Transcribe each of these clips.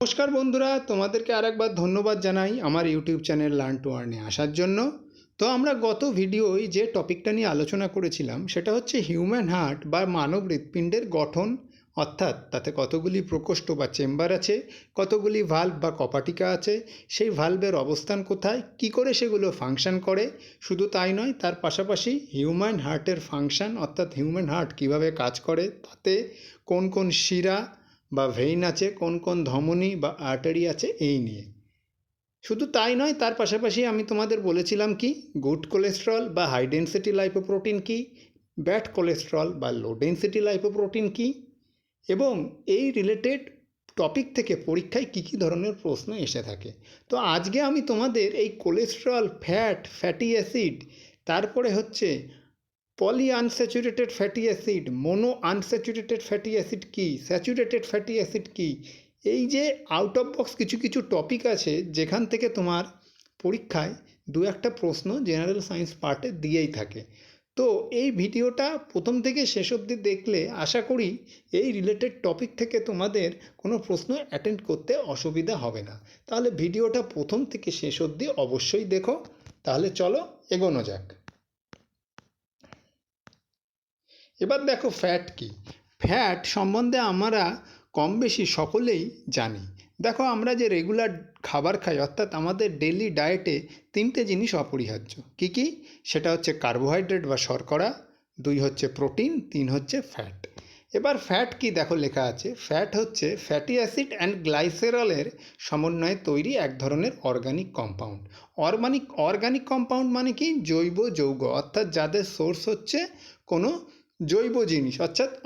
নমস্কার বন্ধুরা, তোমাদেরকে আরেকবার ধন্যবাদ জানাই আমার ইউটিউব চ্যানেল লার্ন টু আর্নে আসার জন্য। তো আমরা গত ভিডিওয় যে টপিকটা নিয়ে আলোচনা করেছিলাম সেটা হচ্ছে হিউম্যান হার্ট বা মানব হৃৎপিণ্ডের গঠন, অর্থাৎ তাতে কতগুলি প্রকোষ্ঠ বা চেম্বার আছে, কতগুলি ভাল্ব বা কপাটিকা আছে, সেই ভাল্বের অবস্থান কোথায়, কি করে সেগুলো ফাংশন করে। শুধু তাই নয়, তার পাশাপাশি হিউম্যান হার্টের ফাংশন অর্থাৎ হিউম্যান হার্ট কিভাবে কাজ করে, তাতে কোন কোন শিরা বা ভেইন আছে, কোন কোন ধমনী বা আর্টারি আছে, এই নিয়ে। শুধু তাই নয়, তার পাশাপাশি আমি তোমাদের বলেছিলাম কি গুড কোলেস্ট্রল বা হাই ডেন্সিটি লাইপোপ্রোটিন কি, ব্যাড কোলেস্ট্রল বা লো ডেন্সিটি লাইপোপ্রোটিন কি, এবং এই রিলেটেড টপিক থেকে পরীক্ষায় কী কী ধরনের প্রশ্ন এসে থাকে। তো আজকে আমি তোমাদের এই কোলেস্ট্রল, ফ্যাটি অ্যাসিড, তারপরে হচ্ছে poly unsaturated fatty acid, mono unsaturated fatty acid কী, স্যাচুরেটেড ফ্যাটি অ্যাসিড কী, এই যে আউট অফ বক্স কিছু কিছু টপিক আছে যেখান থেকে তোমার পরীক্ষায় দু একটা প্রশ্ন জেনারেল সায়েন্স পার্টে দিয়েই থাকে। তো এই ভিডিওটা প্রথম থেকে শেষ অবধি দেখলে আশা করি এই রিলেটেড টপিক থেকে তোমাদের কোনো প্রশ্ন অ্যাটেন্ড করতে অসুবিধা হবে না। তাহলে ভিডিওটা প্রথম থেকে শেষ অবধি অবশ্যই দেখো। তাহলে চলো এগোনো যাক। এবার দেখো ফ্যাট কি। ফ্যাট সম্বন্ধে আমরা কম বেশি সকলেই জানি। দেখো, আমরা যে রেগুলার খাবার খাই অর্থাৎ আমাদের ডেইলি ডায়েটে তিনটে জিনিস অপরিহার্য। কি কি? সেটা হচ্ছে কার্বোহাইড্রেট বা শর্করা, 2 হচ্ছে প্রোটিন, 3 হচ্ছে ফ্যাট। এবার ফ্যাট কি দেখো লেখা আছে, ফ্যাট হচ্ছে ফ্যাটি অ্যাসিড অ্যান্ড গ্লাইসেরলের সমন্বয়ে তৈরি এক ধরনের অর্গানিক কম্পাউন্ড। অর্গানিক কম্পাউন্ড মানে কি? জৈব যৌগ, অর্থাৎ যাদের সোর্স হচ্ছে কোনো জৈব জিনিস,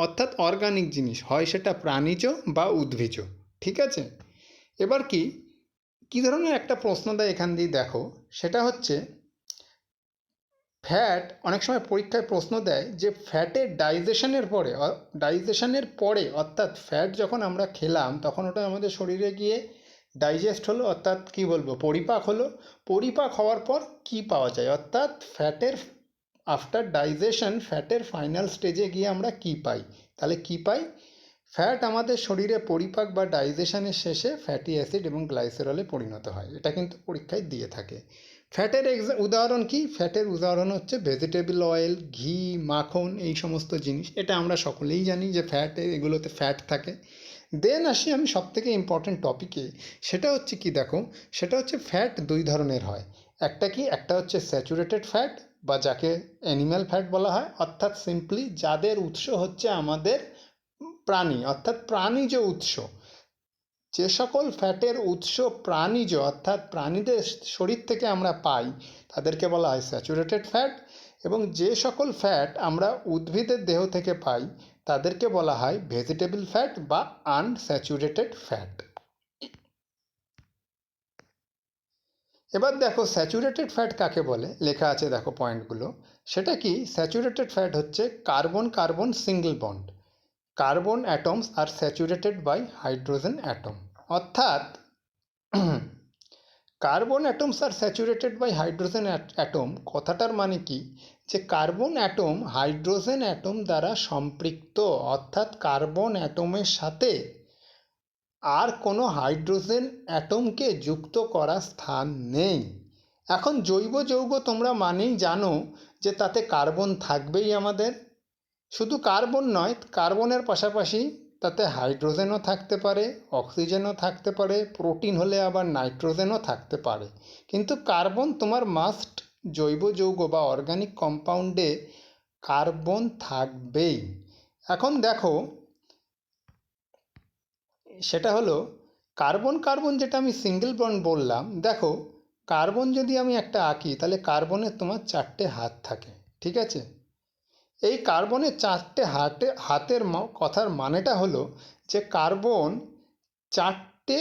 অর্থাৎ অর্গানিক জিনিস, হয় সেটা প্রাণীজ বা উদ্ভিজ। ঠিক আছে? এবার কি ধরনের একটা প্রশ্ন দেয় এখান দিয়ে দেখো, সেটা হচ্ছে ফ্যাট অনেক সময় পরীক্ষায় প্রশ্ন দেয় যে ফ্যাটের ডাইজেশনের পরে অর্থাৎ ফ্যাট যখন আমরা খেলাম তখন ওটা আমাদের শরীরে গিয়ে ডাইজেস্ট হলো, অর্থাৎ কি বলবো, পরিপাক হলো। পরিপাক হওয়ার পর কি পাওয়া যায়, অর্থাৎ ফ্যাটের আফটার ডাইজেশন ফ্যাটের ফাইনাল স্টেজে গিয়ে আমরা কি পাই। তাহলে কি পাই? ফ্যাট আমাদের শরীরে পরিপাক বা ডাইজেশনের শেষে ফ্যাটি অ্যাসিড এবং গ্লাইসেরলে পরিণত হয়। এটা কিন্তু পরীক্ষায় দিয়ে থাকে। ফ্যাটের উদাহরণ কি? ফ্যাটের উদাহরণ হচ্ছে ভেজিটেবল অয়েল, ঘি, মাখন, এই সমস্ত জিনিস। এটা আমরা সকলেই জানি যে এগুলোতে ফ্যাট থাকে। দেন আসি আমি সবথেকে ইম্পর্টেন্ট টপিকে, সেটা হচ্ছে কি দেখো, সেটা হচ্ছে ফ্যাট দুই ধরনের হয়। একটা হচ্ছে স্যাচুরেটেড ফ্যাট বা যাকে অ্যানিম্যাল ফ্যাট বলা হয়, অর্থাৎ সিম্পলি যাদের উৎস হচ্ছে আমাদের প্রাণী, অর্থাৎ প্রাণীজ উৎস। যে সকল ফ্যাটের উৎস প্রাণীজ, অর্থাৎ প্রাণীদের শরীর থেকে আমরা পাই, তাদেরকে বলা হয় স্যাচুরেটেড ফ্যাট। এবং যে সকল ফ্যাট আমরা উদ্ভিদের দেহ থেকে পাই তাদেরকে বলা হয় ভেজিটেবল ফ্যাট বা আনস্যাচুরেটেড ফ্যাট। এবার দেখো স্যাচুরেটেড ফ্যাট কাকে বলে, লেখা আছে দেখো পয়েন্টগুলো। সেটা কি? স্যাচুরেটেড ফ্যাট হচ্ছে carbon carbon single bond, carbon atoms are saturated by hydrogen atom. অর্থাৎ carbon atoms are saturated by hydrogen atom কথাটার মানে কি? যে কার্বন অ্যাটম হাইড্রোজেন অ্যাটম দ্বারা সম্পৃক্ত, অর্থাৎ কার্বন অ্যাটমের সাথে আর কোনো হাইড্রোজেন অ্যাটমকে যুক্ত করার স্থান নেই। এখন জৈব যৌগ তোমরা মানেই জানো যে তাতে কার্বন থাকবেই আমাদের। শুধু কার্বন নয়, কার্বনের পাশাপাশি তাতে হাইড্রোজেনও থাকতে পারে, অক্সিজেনও থাকতে পারে, প্রোটিন হলে আবার নাইট্রোজেনও থাকতে পারে। কিন্তু কার্বন তোমার মাস্ট, জৈব যৌগ বা অর্গানিক কম্পাউন্ডে কার্বন থাকবেই। এখন দেখো, সেটা হলো কার্বন কার্বন, যেটা আমি সিঙ্গেল বন্ড বললাম। দেখো, কার্বন যদি আমি একটা আঁকি তাহলে কার্বনের তোমার 4টে হাত থাকে। ঠিক আছে? এই কার্বনের 4টে হাতের কথার মানেটা হলো যে কার্বন 4টে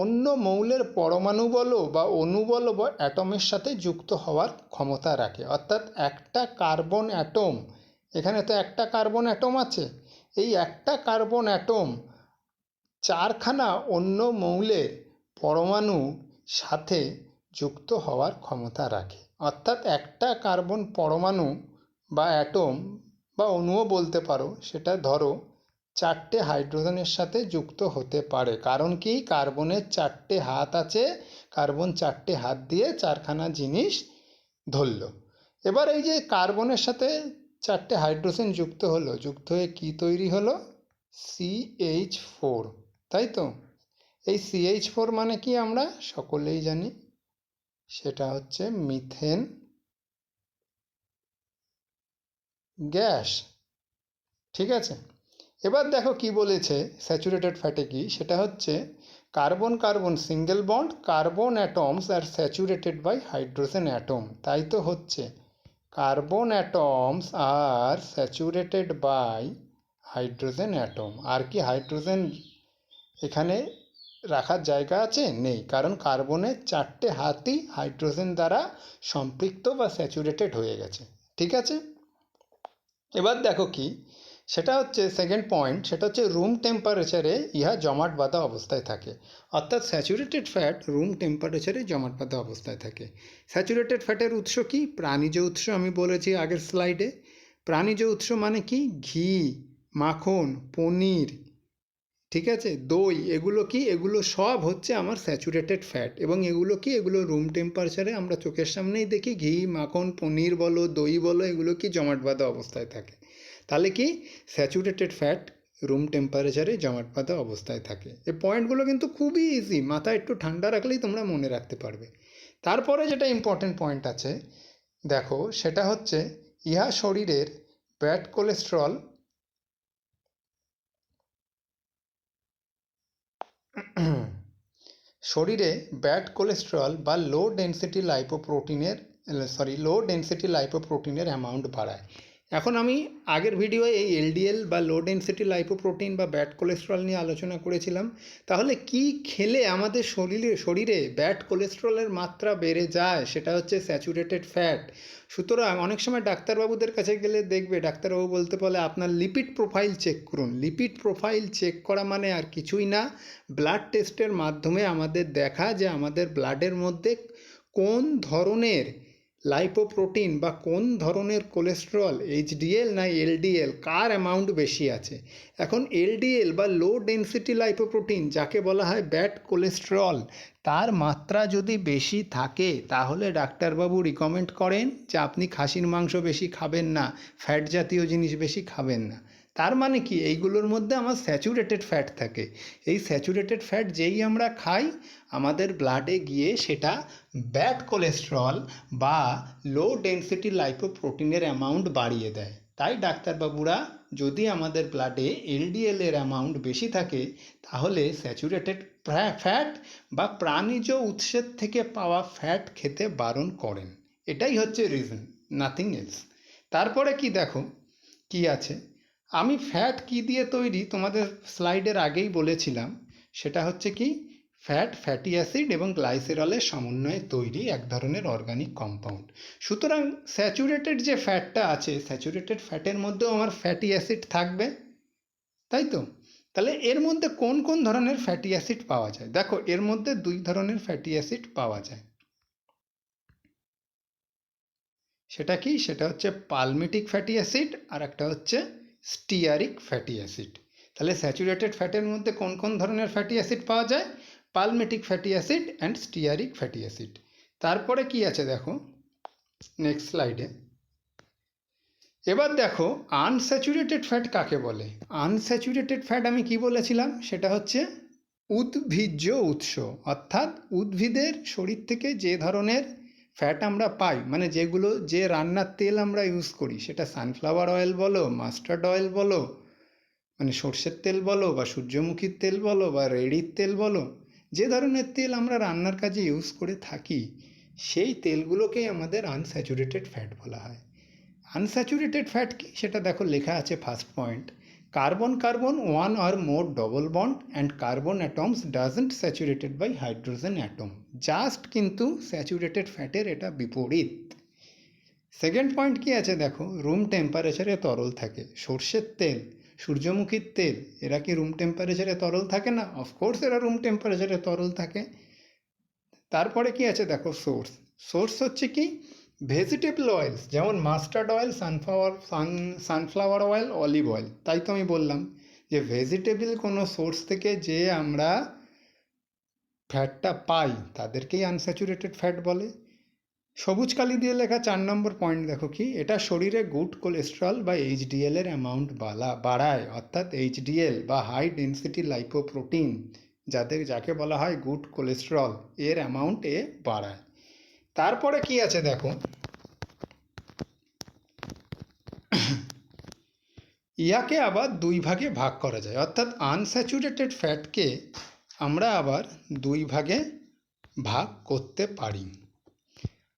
অন্য মৌলের পরমাণু বলো বা অণু বলো বা অ্যাটমের সাথে যুক্ত হওয়ার ক্ষমতা রাখে। অর্থাৎ একটা কার্বন অ্যাটম, এখানে তো একটা কার্বন অ্যাটম আছে, এই একটা কার্বন অ্যাটম 4খানা অন্য মৌলের পরমাণু সাথে যুক্ত হওয়ার ক্ষমতা রাখে। অর্থাৎ একটা কার্বন পরমাণু বা অ্যাটম বা অণুও বলতে পারো, সেটা ধরো চারটে হাইড্রোজেনের সাথে যুক্ত হতে পারে। কারণ কি, কার্বনের চারটে হাত আছে, কার্বন চারটে হাত দিয়ে চারখানা জিনিস ধরল। এবার এই যে কার্বনের সাথে চারটে হাইড্রোজেন যুক্ত হলো, যুক্ত হয়ে কি তৈরি হলো? CH4, তাই তো? এই CH4 মানে কি আমরা সকলেই জানি, সেটা হচ্ছে মিথেন গ্যাস। ঠিক আছে, এবার দেখো কি বলেছে স্যাচুরেটেড ফ্যাটে কি, সেটা হচ্ছে carbon carbon single bond, carbon atoms are saturated by hydrogen atom. তাই তো হচ্ছে, carbon atoms are saturated by hydrogen atom. আর কি হাইড্রোজেন এখানে রাখার জায়গা আছে? নেই, কারণ কার্বনের চারটে হাতই হাইড্রোজেন দ্বারা সম্পৃক্ত বা স্যাচুরেটেড হয়ে গেছে। ঠিক আছে, এবার দেখো কি, সেটা হচ্ছে সেকেন্ড পয়েন্ট, সেটা হচ্ছে রুম টেম্পারেচারে ইহা জমাট বাঁধা অবস্থায় থাকে। অর্থাৎ স্যাচুরেটেড ফ্যাট রুম টেম্পারেচারে জমাট বাঁধা অবস্থায় থাকে। স্যাচুরেটেড ফ্যাটের উৎস কি? প্রাণীজ উৎস। আমি বলেছি আগের স্লাইডে, প্রাণীজ উৎস মানে কি? ঘি, মাখন, পনির, ঠিক আছে, দই, এগুলো কি? এগুলো সব হচ্ছে আমার স্যাচুরেটেড ফ্যাট। এবং এগুলো কি? এগুলো রুম টেম্পারেচারে আমরা চোখের সামনেই দেখি, ঘি, মাখন, পনির বলো, দই বলো, এগুলো কি জমাট বাঁধা অবস্থায় থাকে। তাহলে কি, স্যাচুরেটেড ফ্যাট রুম টেম্পারেচারে জমাট বাঁধা অবস্থায় থাকে। এই পয়েন্টগুলো কিন্তু খুবই ইজি, মাথা একটু ঠান্ডা রাখলেই তোমরা মনে রাখতে পারবে। তারপরে যেটা ইম্পর্টেন্ট পয়েন্ট আছে দেখো, সেটা হচ্ছে ইহা শরীরের ব্যাড কোলেস্ট্রল শরীরে ব্যাড কোলেস্টেরল বা লো ডেনসিটি লাইপোপ্রোটিনের অ্যামাউন্ট বাড়ায়। এখন আমি আগের ভিডিওয়ে এই এলডিএল বা লো ডেনসিটি লাইপোপ্রোটিন বা ব্যাড কোলেস্টেরল নিয়ে আলোচনা করেছিলাম। তাহলে কি খেলে আমাদের শরীরে ব্যাড কোলেস্টেরলের মাত্রা বেড়ে যায়? সেটা হচ্ছে স্যাচুরেটেড ফ্যাট। সুতরাং অনেক সময় ডাক্তারবাবুদের কাছে গেলে দেখবে ডাক্তারবাবু বলতে বলে আপনার লিপিড প্রোফাইল চেক করুন। লিপিড প্রোফাইল চেক করা মানে আর কিছুই না, ব্লাড টেস্টের মাধ্যমে আমাদের দেখা যে আমাদের ব্লাডের মধ্যে কোন ধরনের লাইপোপ্রোটিন বা কোন ধরনের কোলেস্টেরল, এইচডিএল না এলডিএল, কার অ্যামাউন্ট বেশি আছে। এখন এলডিএল বা লো ডেনসিটি লাইপোপ্রোটিন, যাকে বলা হয় ব্যাড কোলেস্টেরল, তার মাত্রা যদি বেশি থাকে তাহলে ডাক্তারবাবু রিকমেন্ড করেন যে আপনি খাসির মাংস বেশি খাবেন না, ফ্যাট জাতীয় জিনিস বেশি খাবেন না। তার মানে কি, এইগুলোর মধ্যে আমার স্যাচুরেটেড ফ্যাট থাকে। এই স্যাচুরেটেড ফ্যাট যেই আমরা খাই আমাদের ব্লাডে গিয়ে সেটা ব্যাড কোলেস্টেরল বা লো ডেনসিটি লাইপোপ্রোটিনের অ্যামাউন্ট বাড়িয়ে দেয়। তাই ডাক্তারবাবুরা যদি আমাদের ব্লাডে এলডিএল এর অ্যামাউন্ট বেশি থাকে তাহলে স্যাচুরেটেড ফ্যাট বা প্রাণীজ উৎসের থেকে পাওয়া ফ্যাট খেতে বারণ করেন। এটাই হচ্ছে রিজন, নাথিং এলস। তারপরে কি দেখো কি আছে, আমি ফ্যাট কি দিয়ে তৈরি তোমাদের স্লাইডের আগেই বলেছিলাম, সেটা হচ্ছে কি, ফ্যাট, ফ্যাটি অ্যাসিড এবং গ্লাইসেরলের সমন্বয়ে তৈরি এক ধরনের অর্গানিক কম্পাউন্ড। সুতরাং স্যাচুরেটেড যে ফ্যাটটা আছে, স্যাচুরেটেড ফ্যাটের মধ্যেও আমার ফ্যাটি অ্যাসিড থাকবে, তাই তো? তাহলে এর মধ্যে কোন কোন ধরনের ফ্যাটি অ্যাসিড পাওয়া যায়? দেখো, এর মধ্যে দুই ধরনের ফ্যাটি অ্যাসিড পাওয়া যায়। সেটা কি? সেটা হচ্ছে পালমিটিক ফ্যাটি অ্যাসিড আর একটা হচ্ছে স্টিয়ারিক ফ্যাটি অ্যাসিড। তাহলে স্যাচুরেটেড ফ্যাটের মধ্যে কোন কোন ধরনের ফ্যাটি অ্যাসিড পাওয়া যায়? Palmitic fatty acid and stearic fatty acid. তারপরে কি আছে দেখো নেক্সট স্লাইডে। এবার দেখো আনস্যাচুরেটেড ফ্যাট কাকে বলে। আনস্যাচুরেটেড ফ্যাট আমি কি বলেছিলাম, সেটা হচ্ছে উদ্ভিজ্জ উৎস, অর্থাৎ উদ্ভিদের শরীর থেকে যে ধরনের ফ্যাট আমরা পাই, মানে যেগুলো, যে রান্নার তেল আমরা ইউজ করি, সেটা সানফ্লাওয়ার অয়েল বলো, মাস্টার্ড অয়েল বলো, মানে সর্ষের তেল বলো বা সূর্যমুখীর তেল বলো বা রেড়ির তেল বলো, যে ধরনের তেল আমরা রান্নার কাজে ইউজ করে থাকি সেই তেলগুলোকেই আমাদের আনস্যাচুরেটেড ফ্যাট বলা হয়। আনস্যাচুরেটেড ফ্যাট কি, সেটা দেখো লেখা আছে first point, carbon carbon one or more double bond and carbon atoms doesn't saturated by hydrogen atom. Just কিন্তু স্যাচুরেটেড ফ্যাটের এটা বিপরীত। সেকেন্ড পয়েন্ট কি আছে দেখো, রুম টেম্পারেচারে তরল থাকে। সর্ষের তেল, সূর্যমুখীর তেল, এরা কি রুম টেম্পারেচারে তরল থাকে না? অফকোর্স এরা রুম টেম্পারেচারে তরল থাকে। তারপরে কি আছে দেখো, সোর্স হচ্ছে কি, ভেজিটেবল অয়েলস, যেমন mustard oil, sunflower oil, olive oil. তাই তো আমি বললাম যে ভেজিটেবল কোনো সোর্স থেকে যে আমরা ফ্যাটটা পাই তাদেরকেই আনস্যাচুরেটেড ফ্যাট বলে। সবুজ কালি দিয়ে লেখা 4 নম্বর পয়েন্ট দেখো কি, এটা শরীরে গুড কোলেস্ট্রল বা এইচডিএল এর অ্যামাউন্ট বাড়ায়, অর্থাৎ এইচডিএল বা হাই ডেন্সিটি লাইপোপ্রোটিন যাকে বলা হয় গুড কোলেস্ট্রল এর অ্যামাউন্ট বাড়ায়। তারপরে কি আছে দেখো, ইয়াকে আবার দুই ভাগে ভাগ করা যায়, অর্থাৎ আনস্যাচুরেটেড ফ্যাটকে আমরা আবার দুই ভাগে ভাগ করতে পারি।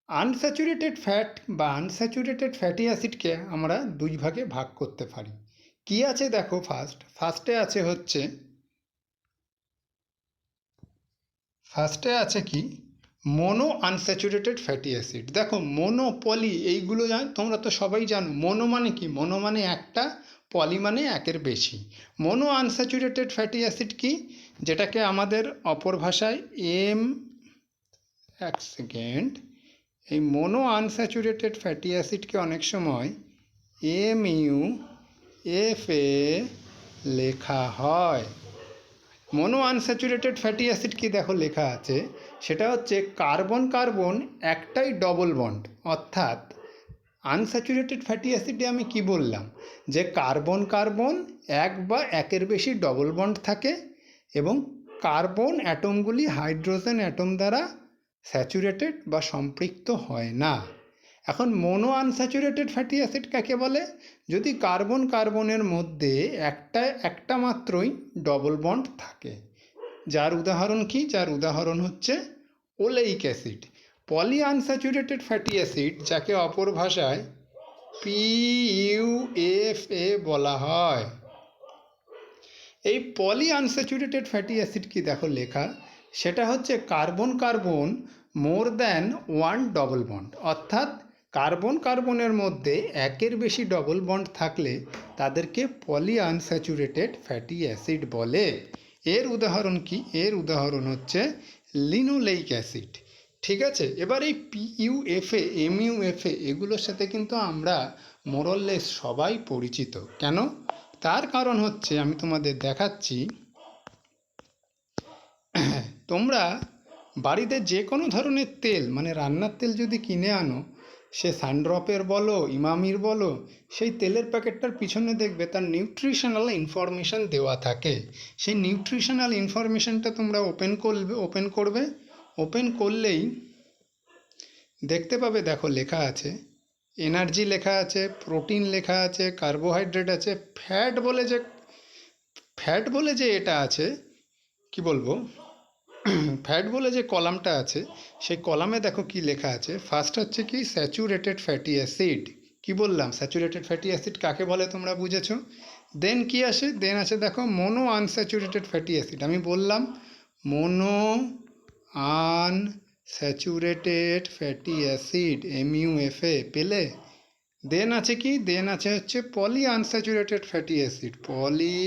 আনস্যাচুরেটেড ফ্যাট বা আনস্যাচুরেটেড ফ্যাটি অ্যাসিডকে আমরা দুই ভাগে ভাগ করতে পারি। কি আছে দেখো, ফার্স্টে আছে কি মোনো আনস্যাচুরেটেড ফ্যাটি অ্যাসিড। দেখো মোনো, পলি, এইগুলো তোমরা তো সবাই জানো। মোনো মানে কি, মোনো মানে একটা, পলি মানে একের বেশি। মোনো আনস্যাচুরেটেড ফ্যাটি অ্যাসিড কি, যেটাকে আমাদের অপর ভাষায় এই মোনো আনস্যাচুরেটেড ফ্যাটি অ্যাসিডকে অনেক সময় MUFA লেখা হয়। মোনো আনস্যাচুরেটেড ফ্যাটি অ্যাসিড কি দেখো লেখা আছে, সেটা হচ্ছে কার্বন কার্বন একটাই ডবল বন্ড। অর্থাৎ আনস্যাচুরেটেড ফ্যাটি অ্যাসিডে আমি কি বললাম, যে কার্বন কার্বন এক বা একের বেশি ডবল বন্ড থাকে এবং কার্বন অ্যাটমগুলি হাইড্রোজেন অ্যাটম দ্বারা স্যাচুরেটেড বা সম্পৃক্ত হয় না। এখন মোনো আনস্যাচুরেটেড ফ্যাটি অ্যাসিড কাকে বলে, যদি কার্বন কার্বনের মধ্যে একটা মাত্রই ডবল বন্ড থাকে। যার উদাহরণ কি, যার উদাহরণ হচ্ছে oleic acid. Poly unsaturated fatty acid, যাকে অপর ভাষায় PUFA বলা হয়। এই পলি আনস্যাচুরেটেড ফ্যাটি অ্যাসিড কি দেখো লেখা, সেটা হচ্ছে carbon carbon more than one double bond. অর্থাৎ কার্বন কার্বনের মধ্যে একের বেশি ডবল বন্ড থাকলে তাদেরকে পলি আনস্যাচুরেটেড ফ্যাটি অ্যাসিড বলে। এর উদাহরণ কি, এর উদাহরণ হচ্ছে লিনোলেইক অ্যাসিড। ঠিক আছে, এবার এই PUFA MUFA এগুলোর সাথে কিন্তু আমরা মোরললেস সবাই পরিচিত। কেন, তার কারণ হচ্ছে আমি তোমাদের দেখাচ্ছি। তোমরা বাড়িতে যে কোনো ধরনের তেল, মানে রান্নার তেল যদি কিনে আনো, সে সানড্রপের বলো, ইমামির বলো, সেই তেলের প্যাকেটটার পিছনে দেখবে তার নিউট্রিশনাল ইনফরমেশান দেওয়া থাকে। সেই নিউট্রিশনাল ইনফরমেশানটা তোমরা ওপেন করলেই দেখতে পাবে, দেখো লেখা আছে এনার্জি লেখা আছে, প্রোটিন লেখা আছে, কার্বোহাইড্রেট আছে, ফ্যাট বলে যে এটা আছে, কি বলবো, ফ্যাট বলে যে কলামটা আছে, সেই কলামে দেখো কি লেখা আছে। ফার্স্ট হচ্ছে কি স্যাচুরেটেড ফ্যাটি অ্যাসিড। কি বললাম, স্যাচুরেটেড ফ্যাটি অ্যাসিড কাকে বলে তোমরা বুঝেছো। দেন কি আসে, দেন আছে দেখো মোনো আনস্যাচুরেটেড ফ্যাটি অ্যাসিড। আমি বললাম mono unsaturated fatty acid, MUFA পেলে। দেন আছে কি, দেন আছে হচ্ছে poly unsaturated fatty acid, poly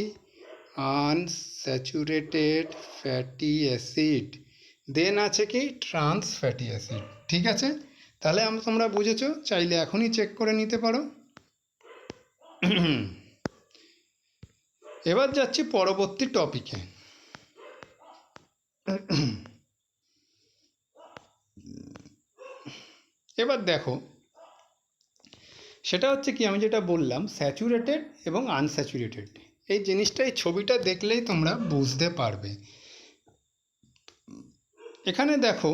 unsaturated fatty acid. Then আছে কি ট্রান্স ফ্যাটি অ্যাসিড। ঠিক আছে, তাহলে তোমরা বুঝেছো, চাইলে এখনই চেক করে নিতে পারো। এবার যাচ্ছি পরবর্তী টপিকে। এবার দেখো, সেটা হচ্ছে কি, আমি যেটা বললাম স্যাচুরেটেড এবং আনস্যাচুরেটেড, এই জিনিসটা এই ছবিটা দেখলেই তোমরা বুঝতে পারবে। এখানে দেখো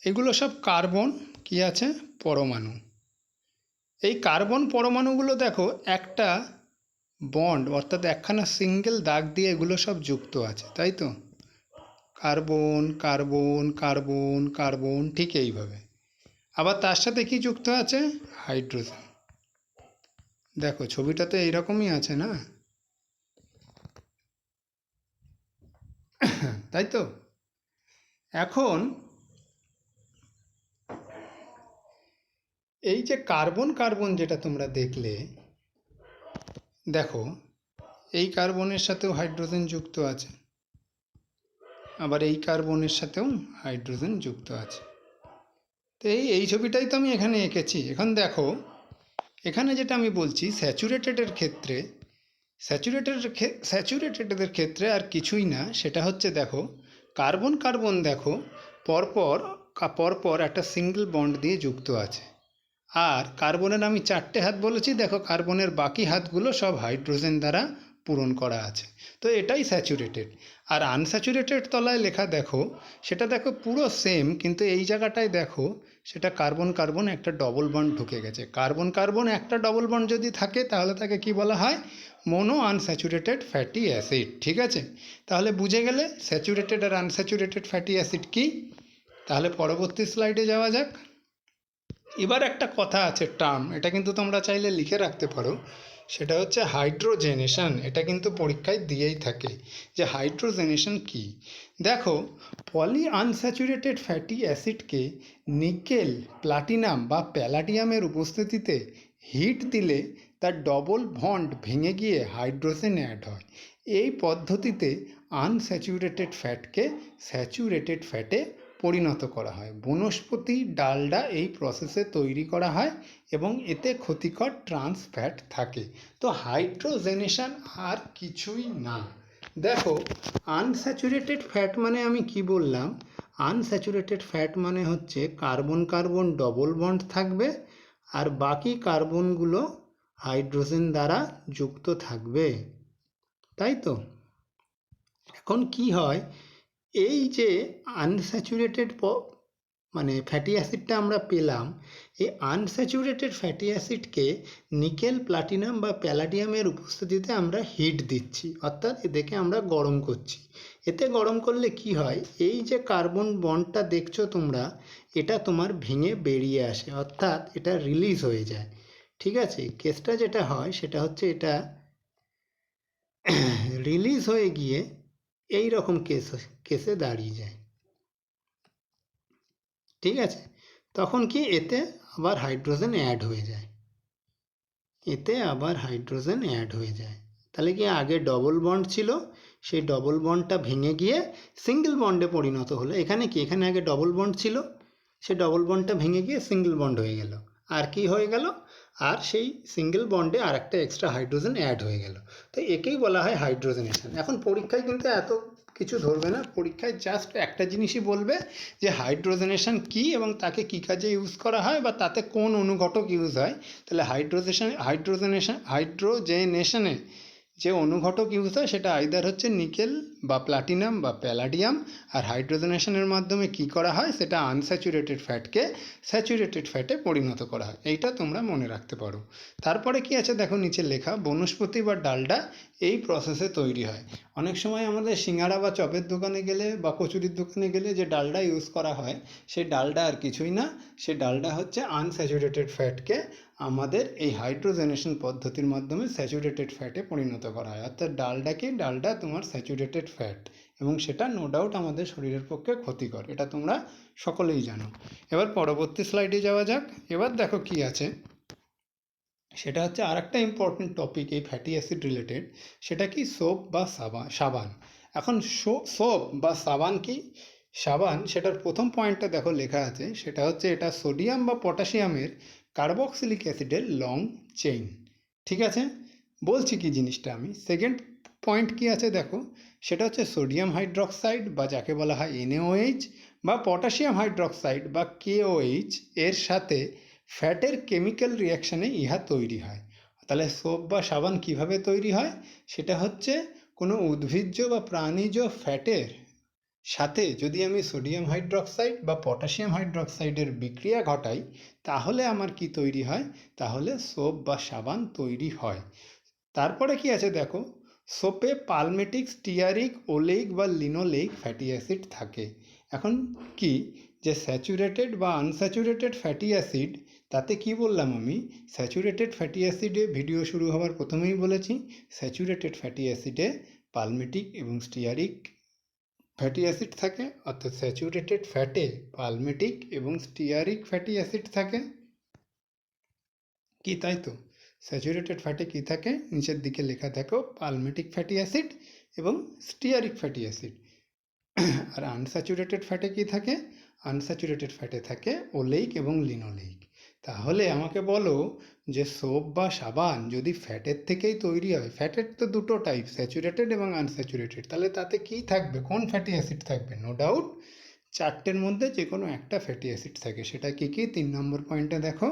এগুলো সব কার্বন কি আছে, পরমাণু। এই কার্বন পরমাণুগুলো দেখো একটা বন্ড, অর্থাৎ একখানা সিঙ্গেল দাগ দিয়ে এগুলো সব যুক্ত আছে, তাই তো, কার্বন কার্বন কার্বন কার্বন, ঠিক এইভাবে। আবার তার সাথে কি যুক্ত আছে, হাইড্রোজেন। দেখো ছবিটা তো এইরকমই আছে না, তাই তো। এখন এই যে কার্বন কার্বন যেটা তোমরা দেখলে, দেখো এই কার্বনের সাথেও হাইড্রোজেন যুক্ত আছে, আবার এই কার্বনের সাথেও হাইড্রোজেন যুক্ত আছে। তো এই ছবিটাই তো আমি এখানে এঁকেছি। এখন দেখো এখানে যেটা আমি বলছি স্যাচুরেটেডের ক্ষেত্রে আর কিছুই না, সেটা হচ্ছে দেখো কার্বন কার্বন দেখো পরপর পরপর একটা সিঙ্গেল বন্ড দিয়ে যুক্ত আছে। আর কার্বনের আমি 4টে হাত বলেছি, দেখো কার্বনের বাকি হাতগুলো সব হাইড্রোজেন দ্বারা পূরণ করা আছে। তো এটাই স্যাচুরেটেড। আর আনস্যাচুরেটেড তলায় লেখা দেখো, সেটা দেখো পুরো সেম, কিন্তু এই জায়গাটায় দেখো সেটা কার্বন কার্বন একটা ডবল বন্ড ঢুকে গেছে। কার্বন কার্বন একটা ডবল বন্ড যদি থাকে তাহলে তাকে কি বলা হয়? Mono unsaturated fatty acid. ঠিক আছে, তাহলে বুঝে গেলে স্যাচুরেটেড আর আনস্যাচুরেটেড ফ্যাটি অ্যাসিড কি। তাহলে পরবর্তী স্লাইডে যাওয়া যাক। এবার একটা কথা আছে, টার্ম, এটা কিন্তু তোমরা চাইলে লিখে রাখতে পারো, সেটা হচ্ছে হাইড্রোজেনেশন। এটা কিন্তু পরীক্ষায় দিয়েই থাকে যে হাইড্রোজেনেশন কি। দেখো, পলি আনস্যাচুরেটেড ফ্যাটি অ্যাসিডকে নিকেল, প্লাটিনাম বা প্যালাডিয়ামের উপস্থিতিতে হিট দিলে তার ডবল বন্ড ভেঙে গিয়ে হাইড্রোজেন অ্যাড হয়। এই পদ্ধতিতে আনস্যাচুরেটেড ফ্যাটকে স্যাচুরেটেড ফ্যাটে পরিণত করা হয়। বনস্পতি ডালডা এই প্রসেসে তৈরি করা হয় এবং এতে ক্ষতিকর ট্রান্স ফ্যাট থাকে। তো হাইড্রোজেনেশন আর কিছুই না। দেখো, আনস্যাচুরেটেড ফ্যাট মানে আমি কি বললাম? আনস্যাচুরেটেড ফ্যাট মানে হচ্ছে কার্বন কার্বন ডবল বন্ড থাকবে আর বাকি কার্বনগুলো হাইড্রোজেন দ্বারা যুক্ত থাকবে, তাই তো? এখন কি হয়, এই যে আনস্যাচুরেটেড মানে ফ্যাটি অ্যাসিডটা আমরা পেলাম, এই আনস্যাচুরেটেড ফ্যাটি অ্যাসিডকে নিকেল, প্লাটিনাম বা প্যালাডিয়ামের উপস্থিতিতে আমরা হিট দিচ্ছি, অর্থাৎ এদেরকে আমরা গরম করছি। এতে গরম করলে কি হয়, এই যে কার্বন বন্ডটা দেখছো তোমরা, এটা তোমার ভেঙে বেরিয়ে আসে, অর্থাৎ এটা রিলিজ হয়ে যায়। ঠিক আছে, কেসটা যেটা হয় সেটা হচ্ছে এটা রিলিজ হয়ে গিয়ে এই রকম কেসে দাঁড়িয়ে যায়। ঠিক আছে, তখন কি এতে আবার হাইড্রোজেন অ্যাড হয়ে যায়, তাহলে কি আগে ডবল বন্ড ছিল, সেই ডবল বন্ডটা ভেঙে গিয়ে সিঙ্গেল বন্ডে পরিণত হলো। এখানে কি, এখানে আগে ডবল বন্ড ছিল, সেই ডবল বন্ডটা ভেঙে গিয়ে সিঙ্গেল বন্ড হয়ে গেল। আর কি হয়ে গেল, আর সেই সিঙ্গেল বন্ডে আর একটা এক্সট্রা হাইড্রোজেন অ্যাড হয়ে গেল। তো একেই বলা হয় হাইড্রোজেনেশন। এখন পরীক্ষায় কিন্তু এত কিছু ধরবে না, পরীক্ষায় জাস্ট একটা জিনিসই বলবে যে হাইড্রোজেনেশন কি এবং তাকে কী কাজে ইউজ করা হয় বা তাতে কোন অনুঘটক ইউজ হয়। তাহলে হাইড্রোজেনেশনে যে অনুঘটক ইউজ হয় সেটা আইদার হচ্ছে নিকেল বা প্লাটিনাম বা প্যালাডিয়াম। আর হাইড্রোজেনেশনের মাধ্যমে কি করা হয়, সেটা আনস্যাচুরেটেড ফ্যাটকে স্যাচুরেটেড ফ্যাটে পরিণত করা হয়। এইটা তোমরা মনে রাখতে পারো। তারপরে কি আছে দেখো, নিচে লেখা বনস্পতি বা ডালডা এই প্রসেসে তৈরি হয়। অনেক সময় আমাদের সিঙ্গাড়া বা চপের দোকানে গেলে বা কচুরির দোকানে গেলে যে ডালডা ইউজ করা হয়, সেই ডালডা আর কিছুই না, সে ডালডা হচ্ছে আনস্যাচুরেটেড ফ্যাটকে আমাদের এই হাইড্রোজেনেশন পদ্ধতির মাধ্যমে স্যাচুরেটেড ফ্যাটে পরিণত করা হয়। অর্থাৎ ডালডা তোমার স্যাচুরেটেড ফ্যাট, এবং সেটা নো ডাউট আমাদের শরীরের পক্ষে ক্ষতিকর, এটা তোমরা সকলেই জানো। এবার পরবর্তী স্লাইডে যাওয়া যাক। এবার দেখো কি আছে, সেটা হচ্ছে আর একটা ইম্পর্টেন্ট টপিক এই ফ্যাটি অ্যাসিড রিলেটেড, সেটা কি সোপ বা সাবান। এখন সোপ বা সাবান কি? সাবান, সেটার প্রথম পয়েন্টটা দেখো লেখা আছে, সেটা হচ্ছে এটা সোডিয়াম বা পটাশিয়ামের কার্বক্সিলিক অ্যাসিডের লং চেইন। ঠিক আছে, বলছি কি জিনিসটা আমি। সেকেন্ড পয়েন্ট কি আছে দেখো, সেটা হচ্ছে সোডিয়াম হাইড্রক্সাইড বা যাকে বলা হয় NaOH বা পটাশিয়াম হাইড্রক্সাইড বা KOH এর সাথে ফ্যাটের কেমিক্যাল রিয়াকশানে ইহা তৈরি হয়। তাহলে সোপ বা সাবান কিভাবে তৈরি হয়, সেটা হচ্ছে কোনো উদ্ভিজ্জ বা প্রাণীজ ফ্যাটের সাথে যদি আমি সোডিয়াম হাইড্রক্সাইড বা পটাশিয়াম হাইড্রক্সাইডের বিক্রিয়া ঘটাই, তাহলে আমার কি তৈরি হয়, তাহলে সোপ বা সাবান তৈরি হয়। তারপরে কি আছে দেখো, সোপে পালমেটিক, স্টিয়ারিক, ওলেইক বা লিনোলেইক ফ্যাটি অ্যাসিড থাকে। এখন কি, যে স্যাচুরেটেড বা আনস্যাচুরেটেড ফ্যাটি অ্যাসিড, তাতে কি বললাম আমি, স্যাচুরেটেড ফ্যাটি অ্যাসিডে ভিডিও শুরু হওয়ার প্রথমেই বলেছি, স্যাচুরেটেড ফ্যাটি অ্যাসিডে পালমেটিক এবং স্টিয়ারিক ফ্যাটি অ্যাসিড থাকে, অর্থাৎ স্যাচুরেটেড ফ্যাটে পালমেটিক এবং স্টিয়ারিক ফ্যাটি অ্যাসিড থাকে। কি, তাই তো? স্যাচুরেটেড ফ্যাটে কি থাকে, নিচের দিকে লেখা দেখো, পালমেটিক ফ্যাটি অ্যাসিড এবং স্টিয়ারিক ফ্যাটি অ্যাসিড। আর আনস্যাচুরেটেড ফ্যাটে কি থাকে, আনস্যাচুরেটেড ফ্যাটে থাকে ওলেইক এবং লিনোলেইক। তাহলে আমাকে বলো যে সোপ বা সাবান যদি ফ্যাটের থেকেই তৈরি হয়, ফ্যাটের তো দুটো টাইপ, স্যাচুরেটেড এবং আনস্যাচুরেটেড, তাহলে তাতে কি থাকবে, কোন ফ্যাটি অ্যাসিড থাকবে? নো ডাউট চারটের মধ্যে যে কোনো একটা ফ্যাটি অ্যাসিড থাকে। সেটা কি কি? 3 নম্বর পয়েন্টে দেখো,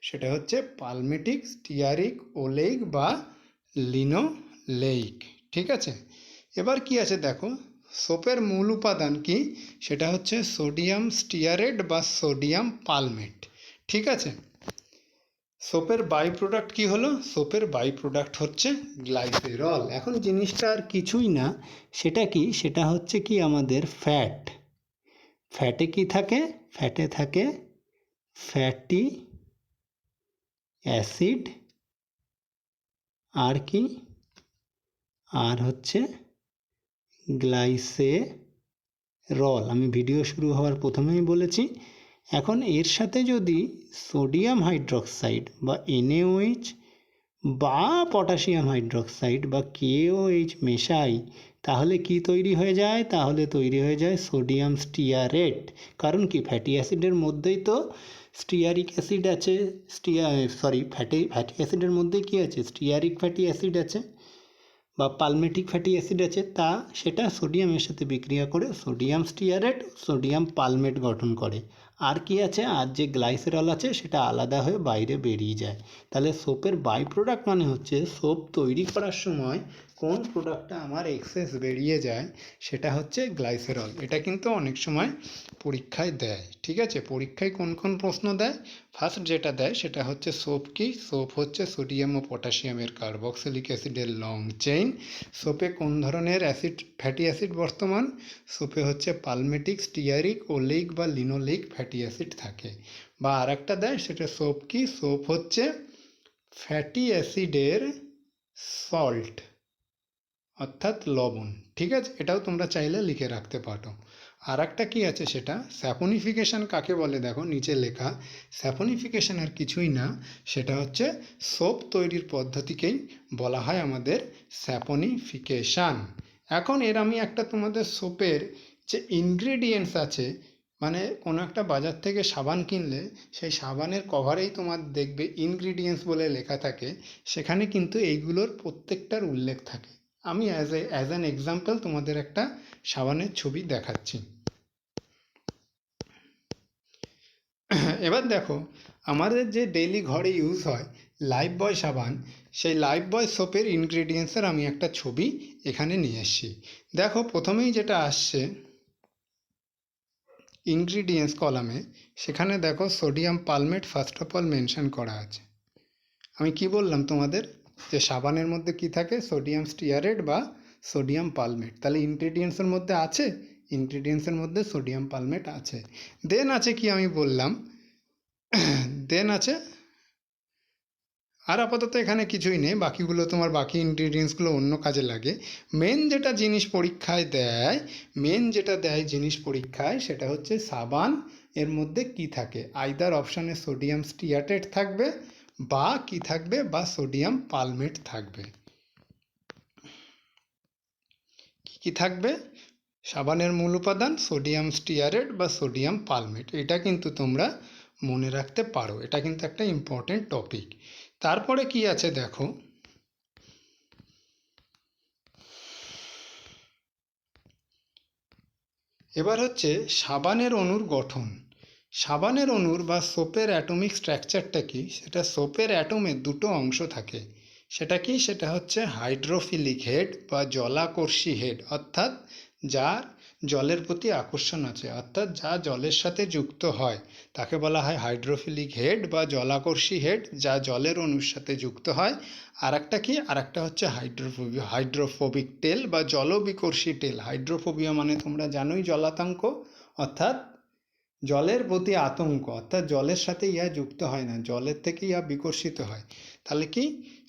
সেটা হচ্ছে পালমেটিক, স্টিয়ারিক, ওলেইক বা লিনোলেইক। ঠিক আছে, এবার কি আছে দেখো, সোপের মূল উপাদান কি? সেটা হচ্ছে সোডিয়াম স্টিয়ারেট বা সোডিয়াম পালমেট। ঠিক আছে, সোপের বাই প্রোডাক্ট কি হলো? সোপের বাই প্রোডাক্ট হচ্ছে গ্লাইসেরল। এখন জিনিসটা আর কিছুই না, সেটা কি? সেটা হচ্ছে কি আমাদের ফ্যাট। ফ্যাটে কি থাকে? ফ্যাটে থাকে ফ্যাটি অ্যাসিড, আর কি? আর হচ্ছে গ্লাইসেরল। আমি ভিডিও শুরু হওয়ার প্রথমেই বলেছি। এখন এর সাথে যদি সোডিয়াম হাইড্রক্সাইড বা NaOH বা পটাশিয়াম হাইড্রক্সাইড বা KOH মেশাই, তাহলে কি তৈরি হয়ে যায়? তাহলে তৈরি হয়ে যায় সোডিয়াম স্টিয়ারেট। কারণ কি? ফ্যাটি অ্যাসিডের মধ্যেই তো স্টিয়ারিক অ্যাসিড আছে, ফ্যাটি অ্যাসিডের মধ্যে কি আছে? স্টিয়ারিক ফ্যাটি অ্যাসিড আছে বা পালমেটিক ফ্যাটি অ্যাসিড আছে, সেটা সোডিয়ামের সাথে বিক্রিয়া করে সোডিয়াম স্টিয়ারেট, সোডিয়াম পালমেট গঠন করে। আর কি আছে? আর যে গ্লাইসেরল আছে সেটা আলাদা হয়ে বাইরে বেরিয়ে যায়। তাহলে সোপের বাই প্রোডাক্ট মানে হচ্ছে সোপ তৈরি করার সময় কোন প্রোডাক্টটা আমার এক্সেস বেরিয়ে যায়, সেটা হচ্ছে গ্লাইসেরল। এটা কিন্তু অনেক সময় পরীক্ষায় দেয়। ঠিক আছে, পরীক্ষায় কোন কোন প্রশ্ন দেয়? ফার্স্ট যেটা দেয় সেটা হচ্ছে সোপ কি? সোপ হচ্ছে সোডিয়াম ও পটাশিয়ামের কার্বক্সিলিক অ্যাসিডের লং চেইন। সোপে কোন ধরনের অ্যাসিড, ফ্যাটি অ্যাসিড বর্তমান? সোপে হচ্ছে পালমেটিক, স্টিয়ারিক, ওলেইক বা লিনোলেইক ফ্যাটি অ্যাসিড থাকে। বা আর একটা দেয়, সেটা সোপ কি? সোপ হচ্ছে ফ্যাটি অ্যাসিডের সল্ট, অর্থাৎ লবণ। ঠিক আছে, এটাও তোমরা চাইলে লিখে রাখতে পারো। আর একটা কি আছে, সেটা স্যাপনিফিকেশন কাকে বলে? দেখো নিচে লেখা, স্যাপনিফিকেশন আর কিছুই না, সেটা হচ্ছে সোপ তৈরির পদ্ধতিকেই বলা হয় আমাদের স্যাপনিফিকেশান। এখন এর আমি একটা তোমাদের সোপের যে ইনগ্রিডিয়েন্টস আছে, মানে কোনো একটা বাজার থেকে সাবান কিনলে সেই সাবানের কভারেই তোমার দেখবে ইনগ্রিডিয়েন্টস বলে লেখা থাকে, সেখানে কিন্তু এইগুলোর প্রত্যেকটার উল্লেখ থাকে। আমি অ্যাজ অ্যান এক্সাম্পল তোমাদের একটা সাবানের ছবি দেখাচ্ছি। এবার দেখো, আমাদের যে ডেইলি ঘরে ইউজ হয় লাইফবয় সাবান, সেই লাইফবয় সোপের ইনগ্রিডিয়েন্টসের আমি একটা ছবি এখানে নিয়ে এসেছি। দেখো প্রথমেই যেটা আসছে ইনগ্রিডিয়েন্টস কলামে, সেখানে দেখো sodium palmate first of all mention করা আছে। আমি কি বললাম তোমাদের, যে সাবানের মধ্যে কি থাকে? সোডিয়াম স্টিয়ারেট বা সোডিয়াম পালমেট। তাহলে ইনগ্রিডিয়েন্টসের মধ্যে আছে, ইনগ্রিডিয়েন্টসের মধ্যে সোডিয়াম পালমেট আছে। দেন আছে কি? আমি বললাম দেন আছে, আর আপাতত এখানে কিছুই নেই, বাকিগুলো তোমার বাকি ইনগ্রিডিয়েন্টসগুলো অন্য কাজে লাগে। মেন যেটা জিনিস পরীক্ষায় দেয়, মেন যেটা দেয় জিনিস পরীক্ষায়, সেটা হচ্ছে সাবান এর মধ্যে কি থাকে। আইদার অপশানে সোডিয়াম স্টিয়ারেট থাকবে বা কি থাকবে, বা সোডিয়াম পালমেট থাকবে। কি থাকবে? সাবানের মূল উপাদান সোডিয়াম স্টিয়ারেট বা সোডিয়াম পালমেট। এটা কিন্তু তোমরা মনে রাখতে পারো, এটা কিন্তু একটা ইম্পর্টেন্ট টপিক। তারপরে কি আছে দেখো, এবার হচ্ছে সাবানের অণুর গঠন। সাবানের অণুর বা সোপের অ্যাটমিক স্ট্রাকচারটা কি? সেটা সোপের অ্যাটমের দুটো অংশ থাকে। সেটা কি? সেটা হচ্ছে হাইড্রোফিলিক হেড বা জলাকর্ষী হেড, অর্থাৎ যার জলের প্রতি আকর্ষণ আছে, অর্থাৎ যা জলের সাথে যুক্ত হয় তাকে বলা হয় হাইড্রোফিলিক হেড বা জলাকর্ষী হেড, যা জলের অণুর সাথে যুক্ত হয়। আর একটা কি? আর একটা হচ্ছে হাইড্রোফোবিক টেল বা জলবিকর্ষী টেল। হাইড্রোফোবিয়া মানে তোমরা জানোই জলাতঙ্ক, অর্থাৎ জলের প্রতি আতঙ্ক, অর্থাৎ জলের সাথে ইহা যুক্ত হয় না, জলের থেকে ইহা বিকর্ষিত হয়। তাহলে কি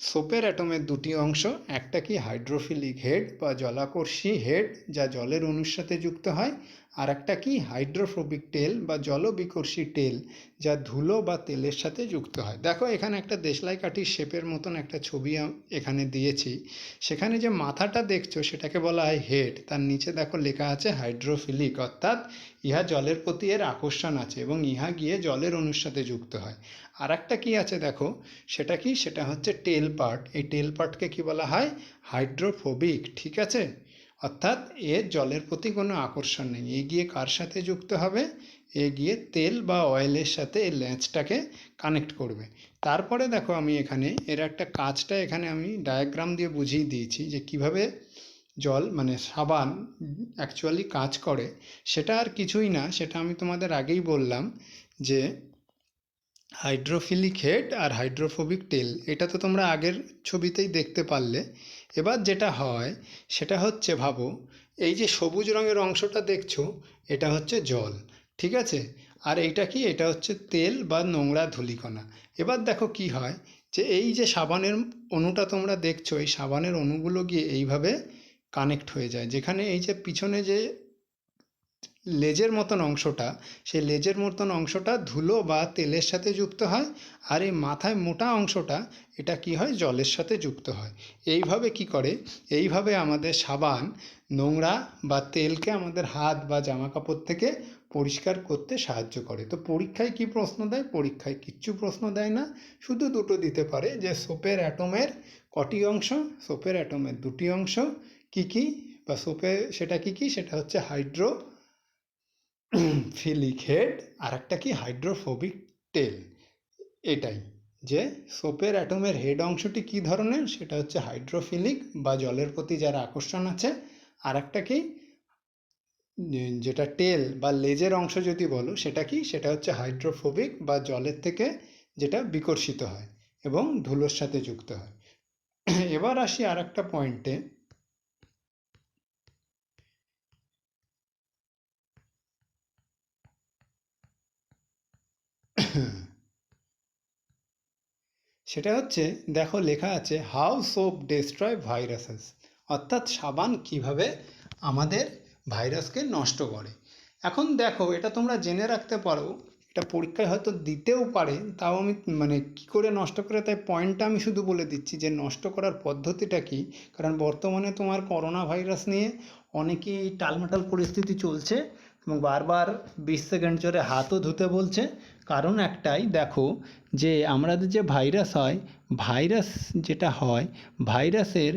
সোপের অ্যাটমের দুটি অংশ, একটা কি হাইড্রোফিলিক হেড বা জলাকর্ষী হেড যা জলের অণুর সাথে যুক্ত হয়, আর একটা কি হাইড্রোফোবিক টেল বা জলবিকর্ষী টেল যা ধুলো বা তেলের সাথে যুক্ত হয়। দেখো এখানে একটা দেশলাই কাঠির শেপের মতন একটা ছবি এখানে দিয়েছি। সেখানে যে মাথাটা দেখছো সেটাকে বলা হয় হেড, তার নিচে দেখো লেখা আছে হাইড্রোফিলিক, অর্থাৎ ইহা জলের প্রতি এর আকর্ষণ আছে এবং ইহা গিয়ে জলের অণুর সাথে যুক্ত হয়। আর একটা কি আছে দেখো, সেটা কি, সেটা হচ্ছে টেল পার্ট। এই টেল পার্টকে কি বলা হয়, হাইড্রোফোবিক। ঠিক আছে, অর্থাৎ এর জলের প্রতি কোনো আকর্ষণ নেই। এ গিয়ে কার সাথে যুক্ত হবে, এ গিয়ে তেল বা অয়েলের সাথে এই ল্যাঁচটাকে কানেক্ট করবে। তারপরে দেখো আমি এখানে এর একটা কাজটা এখানে আমি ডায়াগ্রাম দিয়ে বুঝিয়ে দিয়েছি যে কিভাবে জল মানে সাবান অ্যাকচুয়ালি কাজ করে। সেটা আর কিছুই না, সেটা আমি তোমাদের আগেই বললাম যে হাইড্রোফিলিক হেড আর হাইড্রোফোবিক টেল, এটা তো তোমরা আগের ছবিতেই দেখতে পারলে। এবার যেটা হয় সেটা হচ্ছে, ভাবো এই যে সবুজ রঙের অংশটা দেখছো, এটা হচ্ছে জল। ঠিক আছে, আর এইটা কি, এটা হচ্ছে তেল বা নোংরা ধূলিকণা। এবার দেখো কি হয়, যে এই যে সাবানের অণুটা তোমরা দেখছো, এই সাবানের অণুগুলো গিয়ে এইভাবে কানেক্ট হয়ে যায়। যেখানে এই যে পিছনে যে লেজের মতন অংশটা, সেই লেজের মতন অংশটা ধুলো বা তেলের সাথে যুক্ত হয়, আর এই মাথায় মোটা অংশটা, এটা কি হয়, জলের সাথে যুক্ত হয়। এইভাবে কি করে, এইভাবে আমাদের সাবান নোংরা বা তেলকে আমাদের হাত বা জামা কাপড় থেকে পরিষ্কার করতে সাহায্য করে। তো পরীক্ষায় কি প্রশ্ন দেয়, পরীক্ষায় কিচ্ছু প্রশ্ন দেয় না, শুধু দুটো দিতে পারে যে সোপের অ্যাটমের কটি অংশ, সোপের অ্যাটমের দুটি অংশ, কি কি, বা সোপে সেটা কি কি, সেটা হচ্ছে হাইড্রোফিলিক হেড আর একটা কি হাইড্রোফোবিক টেল। এটাই, যে সোপের অ্যাটমের হেড অংশটি কি ধরনের, সেটা হচ্ছে হাইড্রোফিলিক বা জলের প্রতি যার আকর্ষণ আছে, আর একটা কি যেটা টেল বা লেজের অংশ যদি বলো সেটা কি, সেটা হচ্ছে হাইড্রোফোবিক বা জলের থেকে যেটা বিকর্ষিত হয় এবং ধুলোর সাথে যুক্ত হয়। এবার আসি আর একটা পয়েন্টে। সেটা হচ্ছে, দেখো লেখা আছে হাউ সোপ ডেস্ট্রয় ভাইরাসেস, অর্থাৎ সাবান কিভাবে আমাদের ভাইরাসকে নষ্ট করে। এখন দেখো এটা তোমরা জেনে রাখতে পারো, এটা পরীক্ষায় হয়তো দিতেও পারে, তাও আমি মানে কি করে নষ্ট করে তাই পয়েন্টটা আমি শুধু বলে দিচ্ছি যে নষ্ট করার পদ্ধতিটা কি। কারণ বর্তমানে তোমার করোনা ভাইরাস নিয়ে অনেকেই টালমাটাল পরিস্থিতি চলছে এবং বারবার 20 সেকেন্ড ধরে হাতও ধুতে বলছে। কারণ একটাই, দেখো যে আমাদের যে ভাইরাস হয়, ভাইরাস যেটা হয়, ভাইরাসের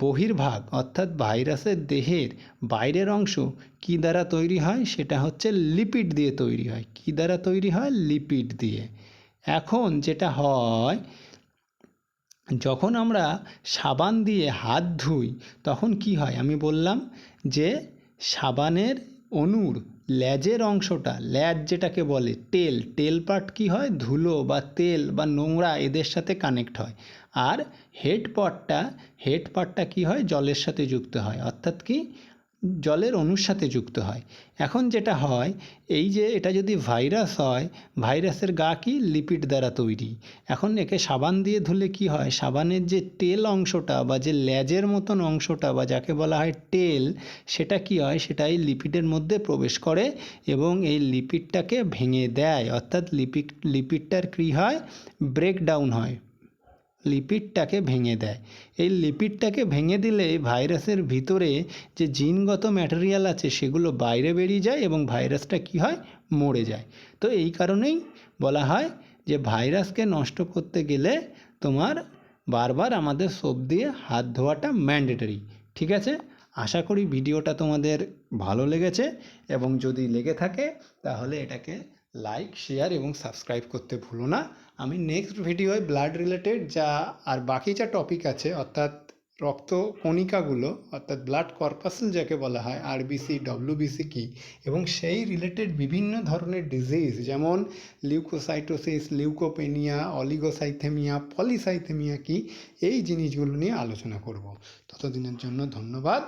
বহির্ভাগ অর্থাৎ ভাইরাসের দেহের বাইরের অংশ কী দ্বারা তৈরি হয়, সেটা হচ্ছে লিপিড দিয়ে তৈরি হয়। কী দ্বারা তৈরি হয়, লিপিড দিয়ে। এখন যেটা হয়, যখন আমরা সাবান দিয়ে হাত ধুই তখন কি হয়, আমি বললাম যে সাবানের অণুর লেজের অংশটা, লেজ যেটাকে বলে টেল, টেল পার্ট কি হয়, ধুলো বা তেল বা নোংরা এদের সাথে কানেক্ট হয়। আর হেড পার্টটা কি হয়, জলের সাথে যুক্ত হয়, অর্থাৎ কি জলের অণুর সাথে যুক্ত হয়। এখন যেটা হয়, এই যে এটা যদি ভাইরাস হয়, ভাইরাসের গা কি লিপিড দ্বারা তৈরি। এখন একে সাবান দিয়ে ধুলে কি হয়, সাবানের যে টেল অংশটা বা যে লেজের মতন অংশটা বা যাকে বলা হয় টেল, সেটা কি হয়, সেটা এই লিপিডের মধ্যে প্রবেশ করে এবং এই লিপিডটাকে ভেঙে দেয়। অর্থাৎ লিপিডটার কী হয়, ব্রেকডাউন হয়, লিপিডটাকে ভেঙে দেয়। এই লিপিডটাকে ভেঙে দিলে ভাইরাসের ভিতরে যে জিনগত ম্যাটেরিয়াল আছে সেগুলো বাইরে বেরিয়ে যায় এবং ভাইরাসটা কি হয়, মরে যায়। তো এই কারণেই বলা হয় যে ভাইরাসকে নষ্ট করতে গেলে তোমার বারবার আমাদের সোপ দিয়ে হাত ধোয়াটা ম্যান্ডেটরি। ঠিক আছে, আশা করি ভিডিওটা তোমাদের ভালো লেগেছে এবং যদি লেগে থাকে তাহলে এটাকে লাইক, শেয়ার এবং সাবস্ক্রাইব করতে ভুলো না। আমি নেক্সট ভিডিওয় ব্লাড রিলেটেড যা আর বাকি যা টপিক আছে, অর্থাৎ রক্ত কণিকাগুলো, অর্থাৎ ব্লাড কর্পাসেল যাকে বলা হয়, আরবিসি, ডব্লিউবিসি কী, এবং সেই রিলেটেড বিভিন্ন ধরনের ডিজিজ যেমন লিউকোসাইটোসিস, লিউকোপেনিয়া, অলিগোসাইথেমিয়া, পলিসাইথেমিয়া কী, এই জিনিসগুলো নিয়ে আলোচনা করব। ততদিনের জন্য ধন্যবাদ,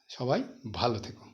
সবাই ভালো থেকো।